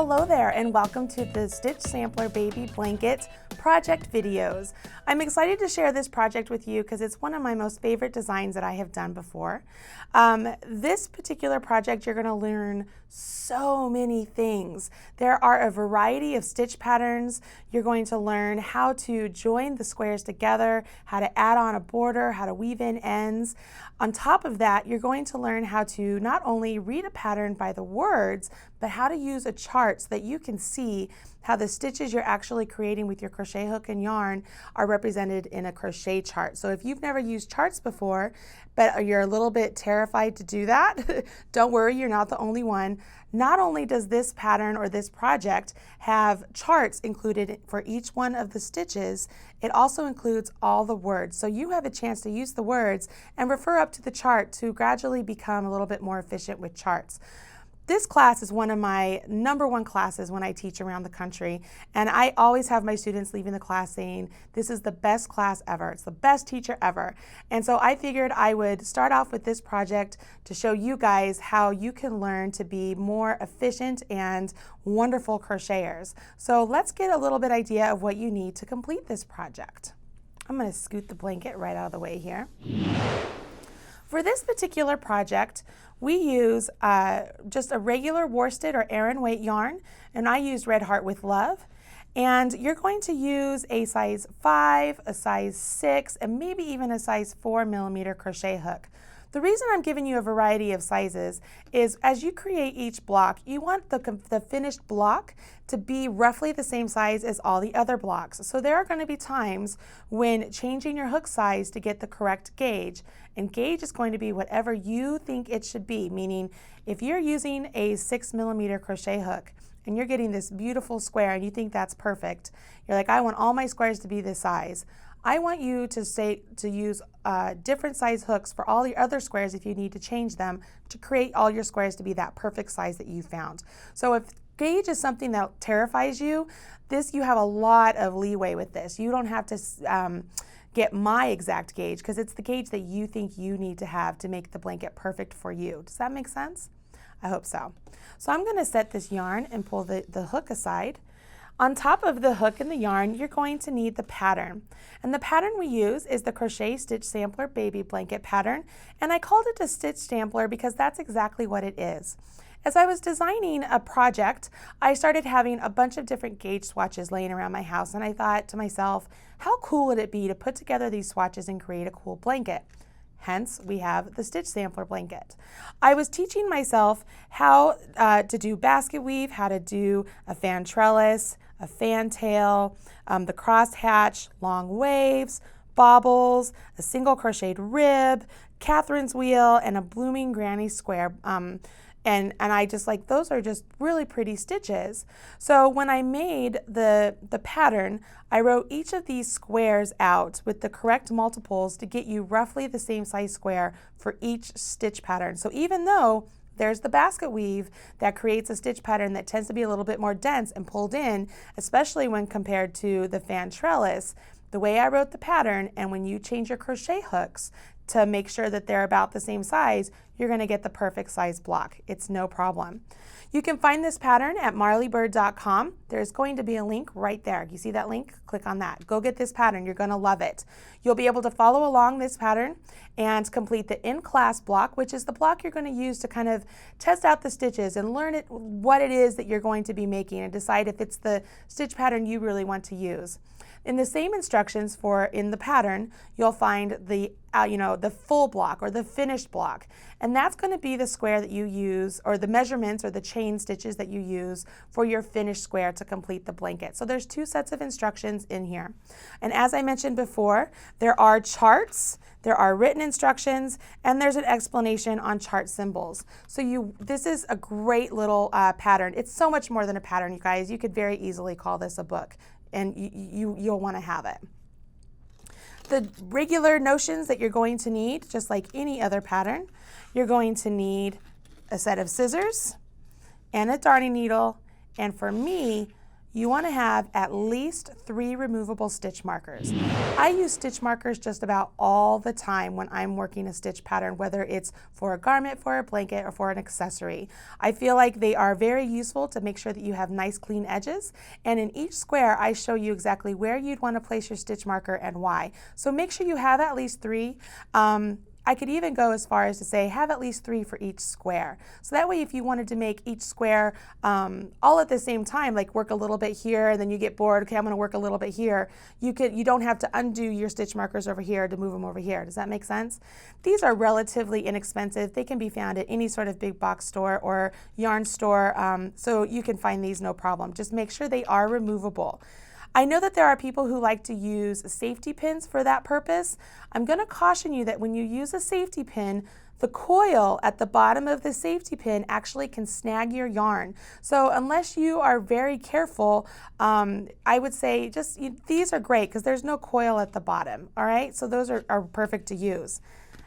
hello there and welcome to the Stitch Sampler Baby Blanket project videos. I'm excited to share this project with you because it's one of my most favorite designs that I have done before. This particular project, you're going to learn so many things. There are a variety of stitch patterns. You're going to learn how to join the squares together, how to add on a border, how to weave in ends. On top of that, you're going to learn how to not only read a pattern by the words, but how to use a chart so that you can see how the stitches you're actually creating with your crochet hook and yarn are represented in a crochet chart. So if you've never used charts before, but you're a little bit terrified to do that, don't worry, you're not the only one. Not only does this pattern or this project have charts included for each one of the stitches, it also includes all the words. So you have a chance to use the words and refer up to the chart to gradually become a little bit more efficient with charts. This class is one of my #1 classes when I teach around the country, and I always have my students leaving the class saying, this is the best class ever, it's the best teacher ever. And so I figured I would start off with this project to show you guys how you can learn to be more efficient and wonderful crocheters. So let's get a little bit idea of what you need to complete this project. I'm going to scoot the blanket right out of the way here. For this particular project, we use just a regular worsted or Aran weight yarn, and I used Red Heart with Love. And you're going to use a size 5, a size 6, and maybe even a size 4mm crochet hook. The reason I'm giving you a variety of sizes is as you create each block, you want the finished block to be roughly the same size as all the other blocks. So there are going to be times when changing your hook size to get the correct gauge, and gauge is going to be whatever you think it should be, meaning if you're using a 6mm crochet hook and you're getting this beautiful square and you think that's perfect, you're like, I want all my squares to be this size. I want you to use different size hooks for all your other squares if you need to change them to create all your squares to be that perfect size that you found. So if gauge is something that terrifies you, you have a lot of leeway with this. You don't have to get my exact gauge because it's the gauge that you think you need to have to make the blanket perfect for you. Does that make sense? I hope so. So I'm going to set this yarn and pull the hook aside. On top of the hook and the yarn, you're going to need the pattern. And the pattern we use is the Crochet Stitch Sampler Baby Blanket pattern. And I called it a stitch sampler because that's exactly what it is. As I was designing a project, I started having a bunch of different gauge swatches laying around my house. And I thought to myself, how cool would it be to put together these swatches and create a cool blanket? Hence, we have the Stitch Sampler Blanket. I was teaching myself how to do basket weave, how to do a fan trellis, a fantail, the crosshatch, long waves, bobbles, a single crocheted rib, Catherine's wheel, and a blooming granny square. And I just like, those are just really pretty stitches. So when I made the pattern, I wrote each of these squares out with the correct multiples to get you roughly the same size square for each stitch pattern. So even though there's the basket weave that creates a stitch pattern that tends to be a little bit more dense and pulled in, especially when compared to the fan trellis, the way I wrote the pattern, and when you change your crochet hooks to make sure that they're about the same size, you're going to get the perfect size block. It's no problem. You can find this pattern at marleybird.com. There's going to be a link right there. You see that link? Click on that. Go get this pattern. You're going to love it. You'll be able to follow along this pattern and complete the in-class block, which is the block you're going to use to kind of test out the stitches and learn what it is that you're going to be making and decide if it's the stitch pattern you really want to use. In the same instructions in the pattern, you'll find the full block or the finished block. And that's going to be the square that you use, or the measurements or the chain stitches that you use for your finished square to complete the blanket. So there's 2 sets of instructions in here. And as I mentioned before, there are charts, there are written instructions, and there's an explanation on chart symbols. So this is a great little pattern. It's so much more than a pattern, you guys. You could very easily call this a book, and you'll want to have it. The regular notions that you're going to need, just like any other pattern, you're going to need a set of scissors and a darning needle, and for me, you want to have at least 3 removable stitch markers. I use stitch markers just about all the time when I'm working a stitch pattern, whether it's for a garment, for a blanket, or for an accessory. I feel like they are very useful to make sure that you have nice clean edges, and in each square I show you exactly where you'd want to place your stitch marker and why. So make sure you have at least 3. I could even go as far as to say have at least 3 for each square. So that way if you wanted to make each square all at the same time, like work a little bit here and then you get bored, okay, I'm going to work a little bit here, you don't have to undo your stitch markers over here to move them over here. Does that make sense? These are relatively inexpensive. They can be found at any sort of big box store or yarn store, so you can find these no problem. Just make sure they are removable. I know that there are people who like to use safety pins for that purpose. I'm going to caution you that when you use a safety pin, the coil at the bottom of the safety pin actually can snag your yarn. So unless you are very careful, I would say these are great because there's no coil at the bottom. All right, so those are perfect to use.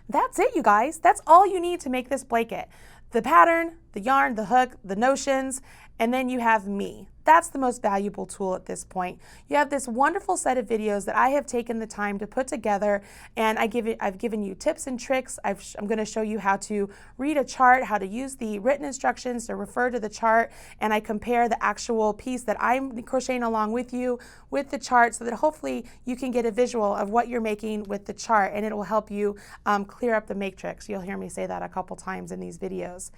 That's it, you guys. That's all you need to make this blanket. The pattern, the yarn, the hook, the notions, and then you have me. That's the most valuable tool at this point. You have this wonderful set of videos that I have taken the time to put together, and I've given you tips and tricks. I'm going to show you how to read a chart, how to use the written instructions to refer to the chart, and I compare the actual piece that I'm crocheting along with you with the chart so that hopefully you can get a visual of what you're making with the chart, and it will help you clear up the matrix. You'll hear me say that a couple times in these videos.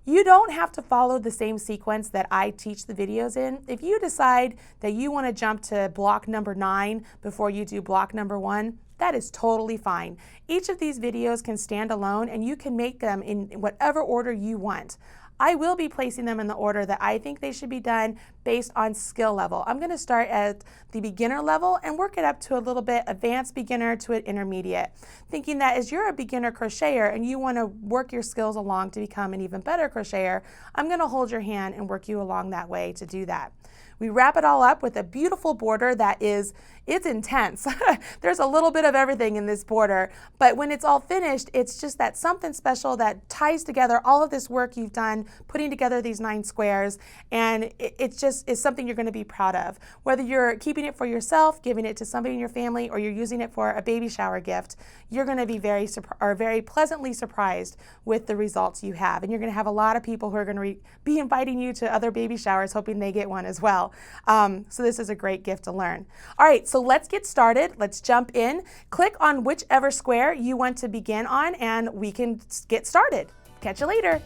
You don't have to follow the same sequence that I teach the videos in. If you decide that you want to jump to block number 9 before you do block number 1, that is totally fine. Each of these videos can stand alone and you can make them in whatever order you want. I will be placing them in the order that I think they should be done based on skill level. I'm going to start at the beginner level and work it up to a little bit advanced beginner to an intermediate. Thinking that as you're a beginner crocheter and you want to work your skills along to become an even better crocheter, I'm going to hold your hand and work you along that way to do that. We wrap it all up with a beautiful border it's intense. There's a little bit of everything in this border, but when it's all finished, it's just that something special that ties together all of this work you've done, putting together these 9 squares, and it just is something you're going to be proud of. Whether you're keeping it for yourself, giving it to somebody in your family, or you're using it for a baby shower gift, you're going to be very pleasantly surprised with the results you have. And you're going to have a lot of people who are going to be inviting you to other baby showers, hoping they get one as well. So this is a great gift to learn. All right, so let's get started. Let's jump in. Click on whichever square you want to begin on, and we can get started. Catch you later.